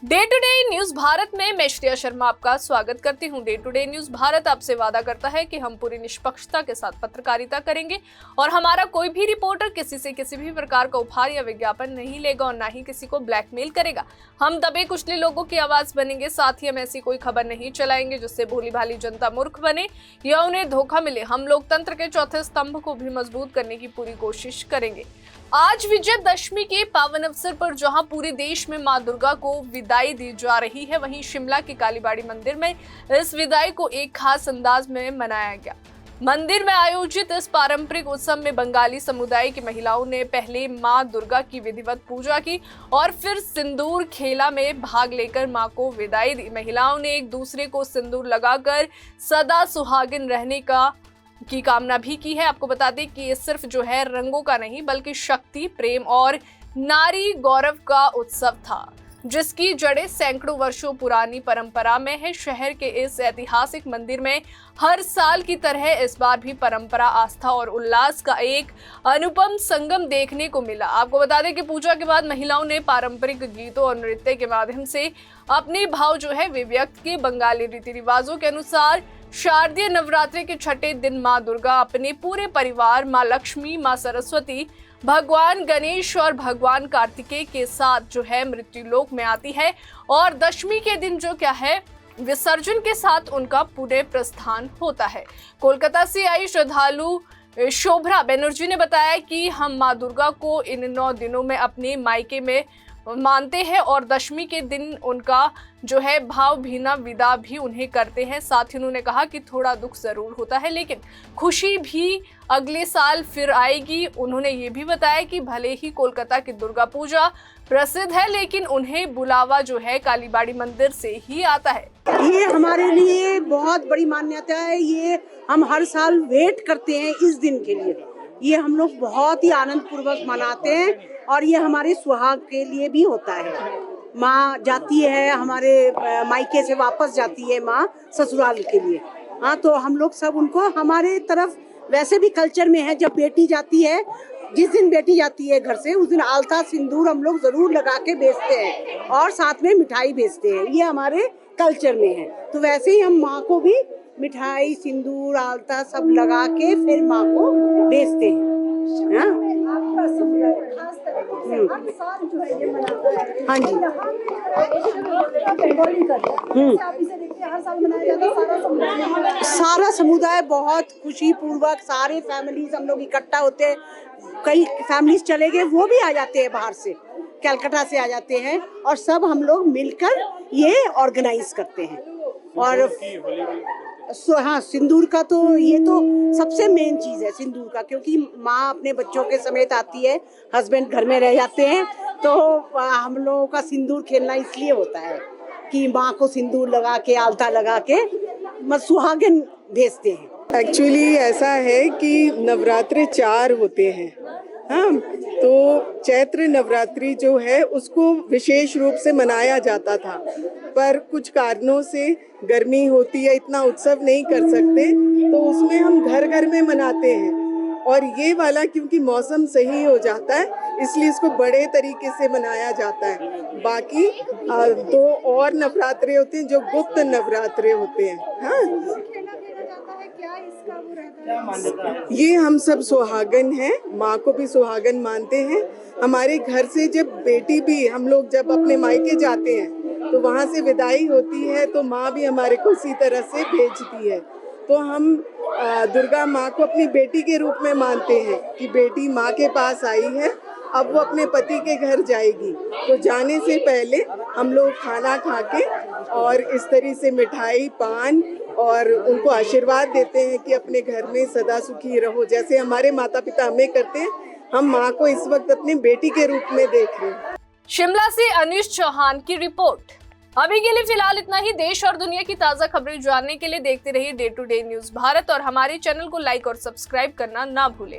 Day to day news Bharat में मैं श्रेया शर्मा आपका स्वागत करती हूं। Day to day news Bharat आपसे वादा करता है कि हम पूरी निष्पक्षता के साथ पत्रकारिता करेंगे और हमारा कोई भी रिपोर्टर किसी से किसी भी प्रकार का उपहार या विज्ञापन नहीं लेगा और ना ही किसी को ब्लैकमेल करेगा। हम दबे कुचले लोगों की आवाज बनेंगे, साथ ही हम ऐसी कोई खबर नहीं चलाएंगे जिससे भोली भाली जनता मूर्ख बने या उन्हें धोखा मिले। हम लोकतंत्र के चौथे स्तंभ को भी मजबूत करने की पूरी कोशिश करेंगे। आज विजयदशमी के पावन अवसर पर जहां पूरे देश में मां दुर्गा को विदाई दी जा रही है, वहीं शिमला के कालीबाड़ी मंदिर में इस विदाई को एक खास अंदाज में मनाया गया। मंदिर में आयोजित इस पारंपरिक उत्सव में बंगाली समुदाय की महिलाओं ने पहले मां दुर्गा की विधिवत पूजा की और फिर सिंदूर खेला में भाग लेकर मां को विदाई दी। महिलाओं ने एक दूसरे को सिंदूर लगाकर सदा सुहागिन रहने की कामना भी की है। आपको बता दें कि ये सिर्फ जो है रंगों का नहीं बल्कि शक्ति, प्रेम और नारी गौरव का उत्सव था, जिसकी जड़ें सैकड़ों वर्षों पुरानी परंपरा में है। शहर के इस ऐतिहासिक मंदिर में हर साल की तरह इस बार भी परंपरा, आस्था और उल्लास का एक अनुपम संगम देखने को मिला। आपको बता दें कि पूजा के बाद महिलाओं ने पारंपरिक गीतों और नृत्य के माध्यम से अपने भाव जो है वे व्यक्त किए। बंगाली रीति रिवाजों के अनुसार शारदीय नवरात्रि के छठे दिन मां दुर्गा अपने पूरे परिवार, मां लक्ष्मी, मां सरस्वती, भगवान गणेश और भगवान कार्तिकेय के साथ जो है मृत्यु लोक में आती है और दशमी के दिन जो क्या है विसर्जन के साथ उनका पुनः प्रस्थान होता है। कोलकाता से आई श्रद्धालु शोभरा बनर्जी ने बताया कि हम मां दुर्गा को इन 9 दिनों में अपने मायके में मानते हैं और दशमी के दिन उनका जो है भावभीना विदा भी उन्हें करते हैं। साथ ही उन्होंने कहा कि थोड़ा दुख जरूर होता है लेकिन खुशी भी अगले साल फिर आएगी। उन्होंने ये भी बताया कि भले ही कोलकाता की दुर्गा पूजा प्रसिद्ध है लेकिन उन्हें बुलावा जो है कालीबाड़ी मंदिर से ही आता है। ये हमारे लिए बहुत बड़ी मान्यता है। ये हम हर साल वेट करते हैं इस दिन के लिए। ये हम लोग बहुत ही आनंद पूर्वक मनाते हैं और ये हमारे सुहाग के लिए भी होता है। माँ जाती है हमारे मायके से, वापस जाती है माँ ससुराल के लिए। हाँ, तो हम लोग सब उनको, हमारे तरफ वैसे भी कल्चर में है, जब बेटी जाती है, जिस दिन बेटी जाती है घर से उस दिन आलता सिंदूर हम लोग जरूर लगा के भेजते हैं और साथ में मिठाई भेजते हैं। ये हमारे कल्चर में है। तो वैसे ही हम माँ को भी मिठाई, सिंदूर, आलता सब लगा के फिर माँ को भेजते हैं। हाँ जी, सारा समुदाय बहुत खुशी पूर्वक, सारे फैमिलीज हम लोग इकट्ठा होते हैं। कई फैमिलीज चले गए, वो भी आ जाते हैं, बाहर से कलकत्ता से आ जाते हैं और सब हम लोग मिलकर ये ऑर्गेनाइज करते हैं। और हाँ, सिंदूर का तो ये तो सबसे मेन चीज है सिंदूर का, क्योंकि माँ अपने बच्चों के समेत आती है, हस्बैंड घर में रह जाते हैं, तो हम लोगों का सिंदूर खेलना इसलिए होता है कि माँ को सिंदूर लगा के, आलता लगा के सुहागिन भेजते हैं। एक्चुअली ऐसा है कि नवरात्रि 4 होते हैं। हाँ, तो चैत्र नवरात्रि जो है उसको विशेष रूप से मनाया जाता था, पर कुछ कारणों से गर्मी होती है, इतना उत्सव नहीं कर सकते, तो उसमें हम घर घर में मनाते हैं। और ये वाला क्योंकि मौसम सही हो जाता है इसलिए इसको बड़े तरीके से मनाया जाता है। बाकी 2 और नवरात्रे होते हैं जो गुप्त नवरात्रे होते हैं। हाँ, ये हम सब सुहागन हैं, माँ को भी सुहागन मानते हैं। हमारे घर से जब बेटी भी, हम लोग जब अपने मायके जाते हैं तो वहाँ से विदाई होती है, तो माँ भी हमारे को इसी तरह से भेजती है। तो हम दुर्गा माँ को अपनी बेटी के रूप में मानते हैं कि बेटी माँ के पास आई है, अब वो अपने पति के घर जाएगी। तो जाने से पहले हम लोग खाना खा के और इस तरह से मिठाई, पान और उनको आशीर्वाद देते हैं कि अपने घर में सदा सुखी रहो। जैसे हमारे माता पिता हमें करते हैं, हम माँ को इस वक्त अपनी बेटी के रूप में देख रहे हैं। शिमला से अनीश चौहान की रिपोर्ट। अभी के लिए फिलहाल इतना ही। देश और दुनिया की ताजा खबरें जानने के लिए देखते रहिए day to day news Bharat और हमारे चैनल को लाइक और सब्सक्राइब करना ना भूलें।